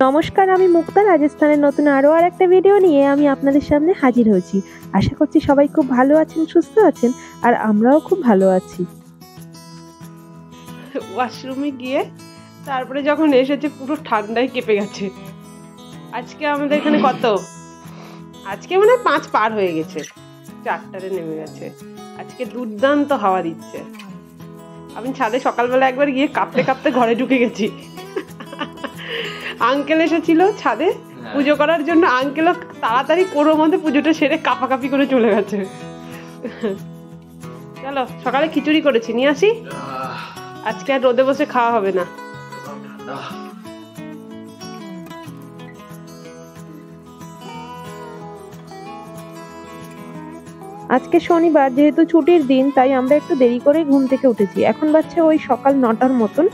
নমস্কার, আমি মুক্তা রাজস্থানের নতুন আরও একটা ভিডিও নিয়ে আমি আপনাদের সামনে হাজির হয়েছি। আশা করছি সবাই খুব ভালো আছেন, সুস্থ আছেন, আর আমরাও খুব ভালো আছি। ওয়াশরুমে গিয়ে তারপরে যখন এসেছে পুরো ঠান্ডায় কেঁপে গেছে। আজকে আমাদের এখানে কত, আজকে মানে 5 পার হয়ে গেছে, 4টারে নেমে গেছে। আজকে দুর্দান্ত হাওয়া দিচ্ছে। আমি ছাদে সকালবেলা একবার গিয়ে কাঁপতে কাঁপতে ঘরে ঢুকে গেছি। আঙ্কেল এসেছিল ছাদে পুজো করার জন্য, আঙ্কেলও তাড়াতাড়ি কোরোর মধ্যে পুজোটা সেরে কাঁপাকাঁপি করে চলে গেছে। চলো সকালে খিচুড়ি করেছি, নিয়ে আসি। আজকে আর রোদে বসে খাওয়া হবে না। আজকে শনিবার, যেহেতু ছুটির দিন, তাই আমরা একটু দেরি করে ঘুম থেকে উঠেছি। এখন বাজছে ওই সকাল 9টার মতন।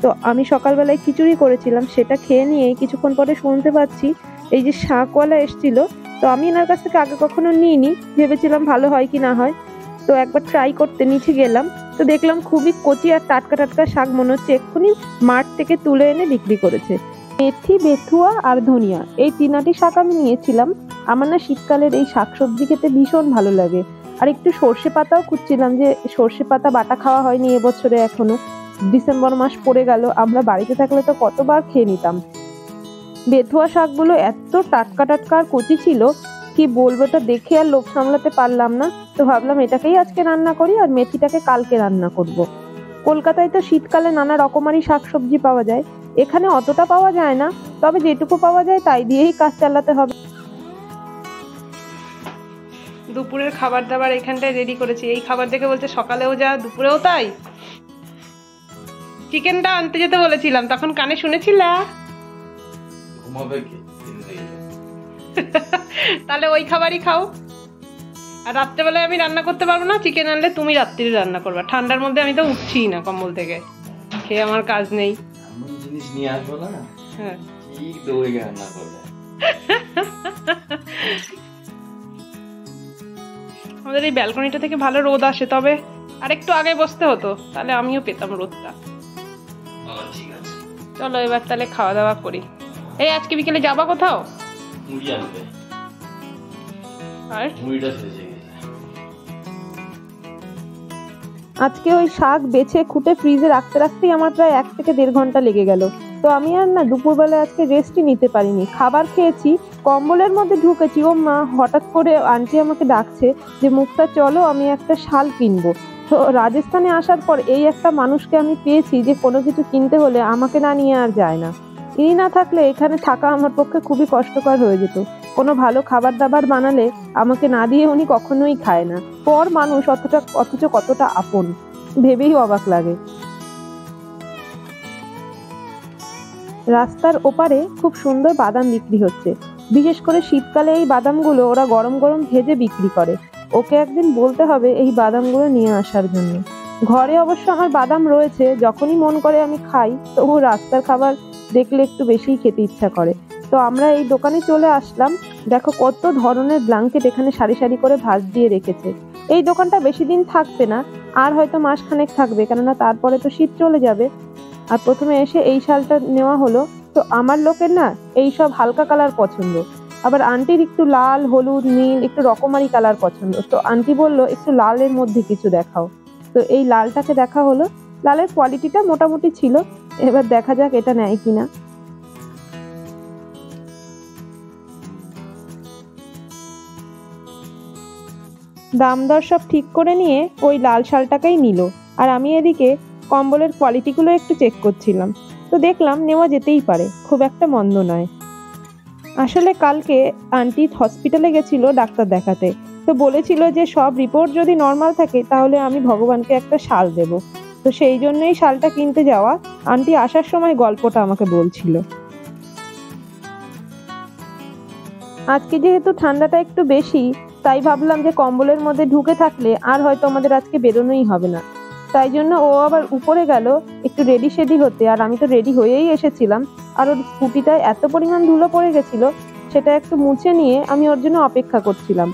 তো আমি সকালবেলায় খিচুড়ি করেছিলাম, সেটা খেয়ে নিয়ে কিছুক্ষণ পরে শুনতে পাচ্ছি এই যে শাকওয়ালা এসেছিল। তো আমি এনার কাছ থেকে আগে কখনো নিইনি, ভেবেছিলাম ভালো হয় কি না হয়। তো একবার ট্রাই করতে নিচে গেলাম, তো দেখলাম খুবই কচি আর টাটকা টাটকা শাক, মনে হচ্ছে এক্ষুনি মাঠ থেকে তুলে এনে বিক্রি করেছে। মেথি, বেথুয়া আর ধনিয়া, এই 3টি শাক আমি নিয়েছিলাম। আমার না শীতকালের এই শাকসবজি খেতে ভীষণ ভালো লাগে। আর একটু সর্ষে পাতাও খুঁজছিলাম, যে সর্ষে পাতা বাটা খাওয়া হয়নি এবছরে এখনো। ডিসেম্বর মাস পড়ে গেল, আমরা বাড়িতে থাকলে তো কতবার খেয়ে নিতাম। বেথুয়া শাকগুলো এত টাটকা টাটকা আর কচি ছিল, কি বলবো, এটা দেখে আর লোভ সামলাতে পারলাম না। তো ভাবলাম এটাকেই আজকে রান্না করি, আর মেথিটাকে কালকে রান্না করব। কলকাতায় তো শীতকালে নানা রকমারই শাকসবজি পাওয়া যায়, এখানে অতটা পাওয়া যায় না, তবে যেটুকু পাওয়া যায় তাই দিয়েই কাজ চালাতে হবে। দুপুরের খাবার দাবার এখানটায় রেডি করেছি। এই খাবার দেখে বলছে সকালেও যা দুপুরেও তাই। চিকেনটা আনতে যেতে বলেছিলাম, তখন কানে শুনেছিলা? তাহলে ওই খাবারই খাও। আর রাত্রেবেলায় আমি রান্না করতে পারবো না, চিকেন আনলে তুমি রাত্রিরে রান্না করবা। ঠান্ডার মধ্যে আমি তো উঠছিই না কম্বল থেকে, খেয়ে আমার কাজ নেই। জিনিস নিয়ে আসবো না, হ্যাঁ ঠিক দৌড়ে গিয়ে রান্না করবো। আমাদের এই ব্যালকনিটা থেকে ভালো রোদ আসে, তবে আর একটু আগে বসতে হতো, তাহলে আমিও পেতাম রোদটা। ঠিক আছে, চলো এবার তাহলে খাওয়া দাওয়া করি। এই আজকে বিকেলে যাবা কোথাও? মুড়ি আনবে, আর মুড়িটা শেষ হয়ে গেছে। আজকে ওই শাক বেছে খুঁটে ফ্রিজে রাখতে রাখতেই আমার প্রায় 1 থেকে 1.5 ঘন্টা লেগে গেল। তো আমি আর না দুপুরবেলায় আজকে রেস্টই নিতে পারিনি। খাবার খেয়েছি, কম্বলের মধ্যে ঢুকেছি, ও মা হঠাৎ করে আন্টি আমাকে ডাকছে যে মুক্তা চলো, আমি একটা শাল কিনবো। তো রাজস্থানে আসার পর এই একটা মানুষকে আমি পেয়েছি যে কোনো কিছু কিনতে হলে আমাকে না নিয়ে আর যায় না। ইনি না থাকলে এখানে থাকা আমার পক্ষে খুবই কষ্টকর হয়ে যেত। কোনো ভালো খাবার দাবার বানালে আমাকে না দিয়ে উনি কখনোই খায় না। পর মানুষ অথচ কতটা আপন, ভেবেই অবাক লাগে। রাস্তার ওপারে খুব সুন্দর বাদাম বিক্রি হচ্ছে। বিশেষ করে শীতকালে এই বাদামগুলো ওরা গরম গরম ভেজে বিক্রি করে। ওকে একদিন বলতে হবে এই বাদামগুলো নিয়ে আসার জন্য। ঘরে অবশ্য আমার বাদাম রয়েছে, যখনই মন করে আমি খাই, তবু রাস্তার খাবার দেখলে একটু বেশিই খেতে ইচ্ছা করে। তো আমরা এই দোকানে চলে আসলাম। দেখো কত ধরনের ব্ল্যাঙ্কেট এখানে সারি সারি করে ভাঁজ দিয়ে রেখেছে। এই দোকানটা বেশি দিন থাকবে না, আর হয়তো মাসখানেক থাকবে, কেননা তারপরে তো শীত চলে যাবে। আর প্রথমে এসে এই শালটা নেওয়া হলো। তো আমার লোকের না এইসব হালকা কালার পছন্দ, আবার আন্টির একটু লাল, হলুদ, নীল, একটু রকমারি কালার পছন্দ। তো আন্টি বললো একটু লালের মধ্যে কিছু দেখাও। তো এই লালটাকে দেখা হলো। লালের কোয়ালিটিটা মোটামুটি ছিল, এবার দেখা যাক এটা নেয় কিনা। দাম দর সব ঠিক করে নিয়ে ওই লাল শালটাকেই নিল, আর আমি এদিকে কম্বলের কোয়ালিটিগুলো একটু চেক করছিলাম। তো দেখলাম নেওয়া যেতেই পারে, খুব একটা মন্দ নয়। আসলে কালকে আন্টি হসপিটালে গেছিল ডাক্তার দেখাতে। তো বলেছিল যে সব রিপোর্ট যদি নর্মাল থাকে তাহলে আমি ভগবানকে একটা শাল দেব। তো সেই জন্যই শালটা কিনতে যাওয়া। আন্টি আসার সময় গল্পটা আমাকে বলছিল। আজকে যেহেতু ঠান্ডাটা একটু বেশি, তাই ভাবলাম যে কম্বলের মধ্যে ঢুকে থাকলে আর হয়তো আমাদের আজকে বেরোনোই হবে না। তাই জন্য ও আবার উপরে গেল একটু রেডি শেডি হতে, আর আমি তো রেডি হয়েই এসেছিলাম। আর ওর স্কুটিটায় এত পরিমাণ ধুলো পড়ে গেছিল, সেটা একটু মুছে নিয়ে আমি ওর জন্য অপেক্ষা করছিলাম।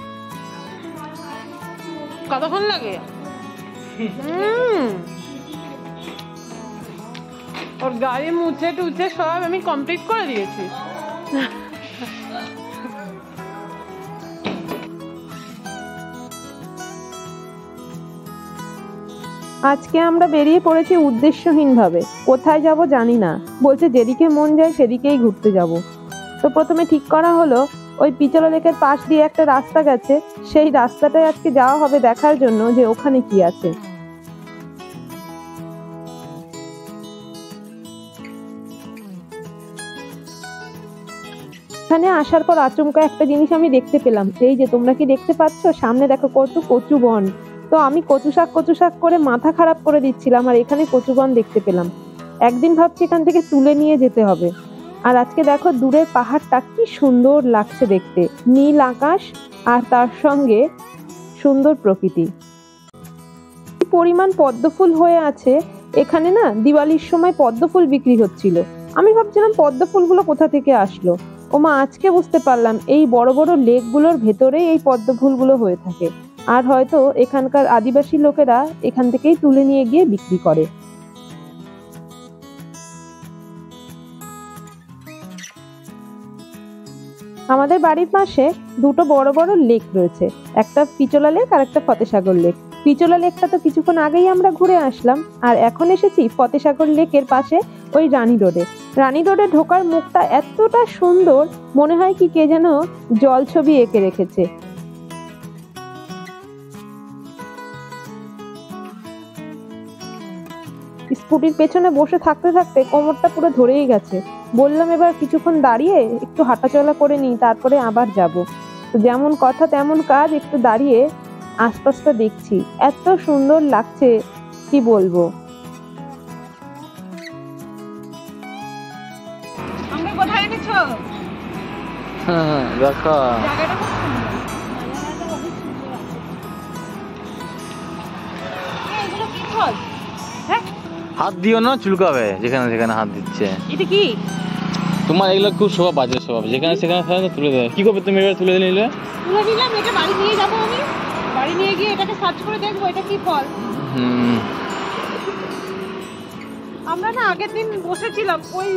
কতক্ষণ লাগে? ওর গাড়ি মুছে টুছে সব আমি কমপ্লিট করে দিয়েছি। আজকে আমরা বেরিয়ে পড়েছি উদ্দেশ্যহীনভাবে। কোথায় যাব জানি না, বলছে যেদিকে মন যায় সেদিকেই ঘুরতে যাব। তো প্রথমে ঠিক করা হলো ওই পিচলা লেকের পাশ দিয়ে একটা রাস্তা গেছে, সেই রাস্তাটায় আজকে যাওয়া হবে দেখার জন্য যে ওখানে কি আছে। এখানে আসার পর আচমকা একটা জিনিস আমি দেখতে পেলাম, এই যে তোমরা কি দেখতে পাচ্ছ সামনে দেখো কত কচু বন। তো আমি কচু শাক করে মাথা খারাপ করে দিচ্ছিলাম, আর এখানে কচু বন দেখতে পেলাম। একদিন ভাবছি এখান থেকে তুলে নিয়ে যেতে হবে। আর আজকে দেখো দূরের পাহাড়টা কি সুন্দর লাগছে দেখতে, নীল আকাশ আর তার সঙ্গে সুন্দর প্রকৃতি। পরিমাণ পদ্ম ফুল হয়ে আছে এখানে না, দিওয়ালির সময় পদ্ম ফুল বিক্রি হচ্ছিল। আমি ভাবছিলাম পদ্ম ফুলগুলো কোথা থেকে আসলো। ওমা আজকে বুঝতে পারলাম এই বড় বড় লেকগুলোর ভেতরেই এই পদ্ম ফুলগুলো হয়ে থাকে, আর হয়তো এখানকার আদিবাসী লোকেরা এখান থেকেই তুলে নিয়ে গিয়ে বিক্রি করে। আমাদের বাড়ির পাশে দুটো বড় বড় লেক রয়েছে, একটা পিচলা লেক আর একটা ফতেসাগর লেক। পিচলা লেকটা তো কিছুক্ষণ আগেই আমরা ঘুরে আসলাম, আর এখন এসেছি ফতেসাগর লেকের পাশে ওই রানী রোডে। রানী রোডে ঢোকার মুখটা এতটা সুন্দর, মনে হয় কি কে যেন জল ছবি এঁকে রেখেছে। স্কুটির পেছনে বসে থাকতে থাকতে কোমরটা পুরো ধরেই গেছে। বললাম এবার কিছুক্ষণ দাঁড়িয়ে একটু হাঁটাচলা করে নিই, তারপরে আবার যাব। তো যেমন কথা তেমন কাজ, একটু দাঁড়িয়ে আশপাশটা দেখছি, এত সুন্দর লাগছে কি বলবো। আমরা কোথায় এনেছো? দেখো জায়গাটা খুব সুন্দর। এগুলো কি ফল? হ্যাঁ, হাত দিও না, চুলকাবে যেখানে যেখানে হাত দিচ্ছে। এটা কি? তোমার এগুলো খুব স্বভাব, বাজে স্বভাব, যেখানে সেখানে ফেলে তুলে দেয়। কি করবে তুমি এবার তুলে নিলে? তুলে নিলাম, এটা বাড়ি নিয়ে যাবো আমি। বাড়ি নিয়ে গিয়ে এটাকে সার্চ করে দেখবো এটা কি ফল। আমরা না আগের দিন বসেছিলাম ওই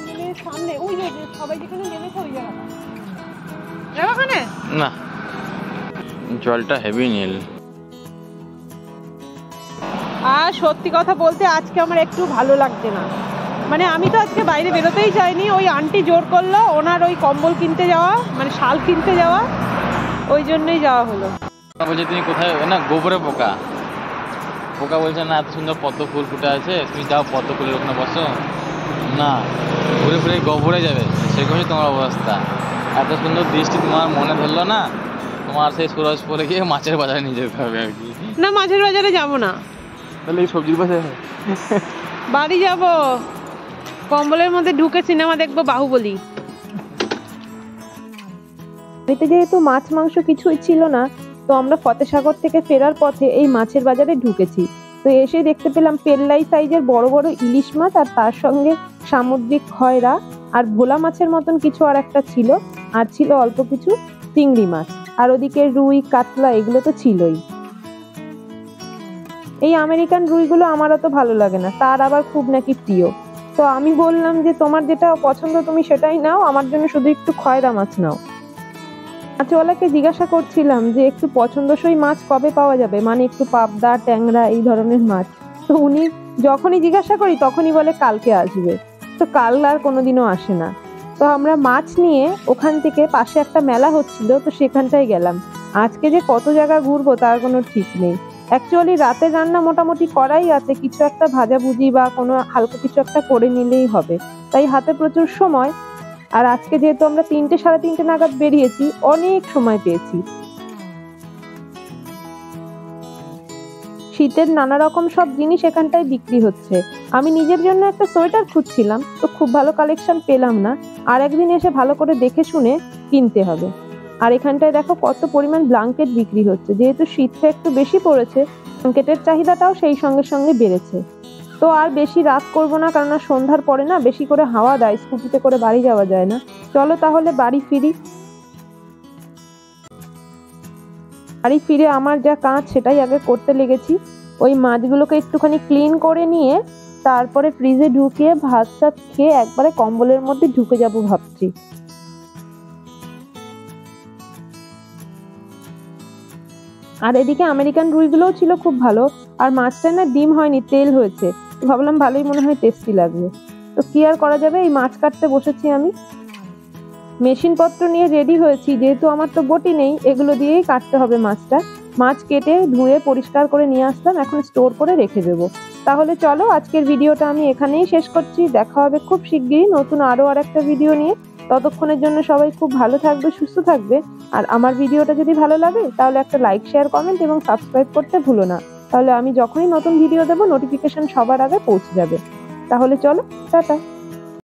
মানে সামনে, ওই যে সবাই যেখানে নেমেছে ওই জায়গাটা। যাবো ওখানে? না, জলটা হেভি নীল। আর সত্যি কথা বলতে আজকে আমার একটু ভালো লাগছে না। মানে আমি তো আজকে বাইরে বেরোতেই চাইনি, ওই আন্টি জোর করলো, ওনার ওই কম্বল কিনতে যাওয়া মানে শাল কিনতে যাওয়া, ওই জন্যই যাওয়া হলো। বলছে তুমি কোথায়, না গোবরে পোকা পোকা বলছে না এত সুন্দর পদ্ম ফুল ফুটে আছে, তুমি যাও পদ্ম ফুলের ওখানে বসো না, ঘুরে ঘুরে গোবরে যাবে। সেরকমই তোমার অবস্থা। এত সুন্দর দৃষ্টি তোমার মনে ধরলো না, তোমার সেই সুরজ পরে গিয়ে মাছের বাজারে নিয়ে যেতে হবে আর কি। না মাছের বাজারে যাবো না, তাহলে এই সবজির বাজারে বাড়ি যাব, কম্বলের মধ্যে ঢুকে সিনেমা দেখবো বাহুবলী। বাড়িতে যেহেতু মাছ মাংস কিছুই ছিল না, তো আমরা ফতেসাগর থেকে ফেরার পথে এই মাছের বাজারে ঢুকেছি। তো এসে দেখতে পেলাম পেল্লাই সাইজের বড় বড় ইলিশ মাছ, আর তার সঙ্গে সামুদ্রিক খয়রা আর ভোলা মাছের মতন কিছু আর একটা ছিল, আর ছিল অল্প কিছু চিংড়ি মাছ, আর ওদিকে রুই কাতলা এগুলো তো ছিলই। এই আমেরিকান রুইগুলো আমার অত ভালো লাগে না, তার আবার খুব নাকি প্রিয়। তো আমি বললাম যে তোমার যেটা পছন্দ তুমি সেটাই নাও, আমার জন্য শুধু একটু খয়রা মাছ নাও। মাছওয়ালাকে জিজ্ঞাসা করছিলাম যে একটু পছন্দসই মাছ কবে পাওয়া যাবে, মানে একটু পাবদা ট্যাংরা এই ধরনের মাছ। তো উনি যখনই জিজ্ঞাসা করি তখনই বলে কালকে আসবে। তো কাল আর কোনোদিনও আসে না। তো আমরা মাছ নিয়ে ওখান থেকে পাশে একটা মেলা হচ্ছিল, তো সেখানটায় গেলাম। আজকে যে কত জায়গা ঘুরবো তার কোনো ঠিক নেই। অ্যাকচুয়ালি রাতের রান্না মোটামুটি করাই আছে, কিছু একটা ভাজাভুজি বা কোনো হালকা কিছু একটা করে নিলেই হবে, তাই হাতে প্রচুর সময়। আর আজকে যেহেতু আমরা 3টে সাড়ে 3টে নাগাদ বেরিয়েছি, অনেক সময় পেয়েছি। শীতের নানা রকম সব জিনিস এখানটায় বিক্রি হচ্ছে। আমি নিজের জন্য একটা সোয়েটার খুঁজছিলাম, তো খুব ভালো কালেকশন পেলাম না, আর একদিন এসে ভালো করে দেখে শুনে কিনতে হবে। আর এখানটায় দেখো কত পরিমাণ ব্ল্যাঙ্কেট বিক্রি হচ্ছে, যেহেতু শীতটা একটু বেশি পড়েছে, ব্ল্যাঙ্কেটের চাহিদাটাও সেই সঙ্গে সঙ্গে বেড়েছে। তো আর বেশি রাত করবো না, কারণ সন্ধ্যার পরে না বেশি করে হাওয়া দেয়, স্কুটিতে করে বাড়ি যাওয়া যায় না। চলো তাহলে বাড়ি ফিরি। বাড়ি ফিরে আমার যা কাজ সেটাই আগে করতে লেগেছি। ওই মাছগুলোকে একটুখানি ক্লিন করে নিয়ে তারপরে ফ্রিজে ঢুকিয়ে ভাত টাত খেয়ে একবারে কম্বলের মধ্যে ঢুকে যাব ভাবছি। আর এদিকে আমেরিকান রুইগুলোও ছিল খুব ভালো, আর মাছটা না ডিম হয়নি, তেল হয়েছে। তো ভাবলাম ভালোই মনে হয় টেস্টি লাগবে। তো কি আর করা যাবে, এই মাছ কাটতে বসেছি আমি। মেশিন পত্র নিয়ে রেডি হয়েছি, যেহেতু আমার তো বটি নেই, এগুলো দিয়েই কাটতে হবে মাছটা। মাছ কেটে ধুয়ে পরিষ্কার করে নিয়ে আসলাম, এখন স্টোর করে রেখে দেবো। তাহলে চলো আজকের ভিডিওটা আমি এখানেই শেষ করছি। দেখা হবে খুব শিগগিরই নতুন আরো একটা ভিডিও নিয়ে। ততক্ষণের জন্য সবাই খুব ভালো থাকবে, সুস্থ থাকবে। আর আমার ভিডিওটা যদি ভালো লাগে তাহলে একটা লাইক, শেয়ার, কমেন্ট এবং সাবস্ক্রাইব করতে ভুলো না। তাহলে আমি যখনই নতুন ভিডিও দেবো নোটিফিকেশন সবার আগে পৌঁছে যাবে। তাহলে চলো, টাটা।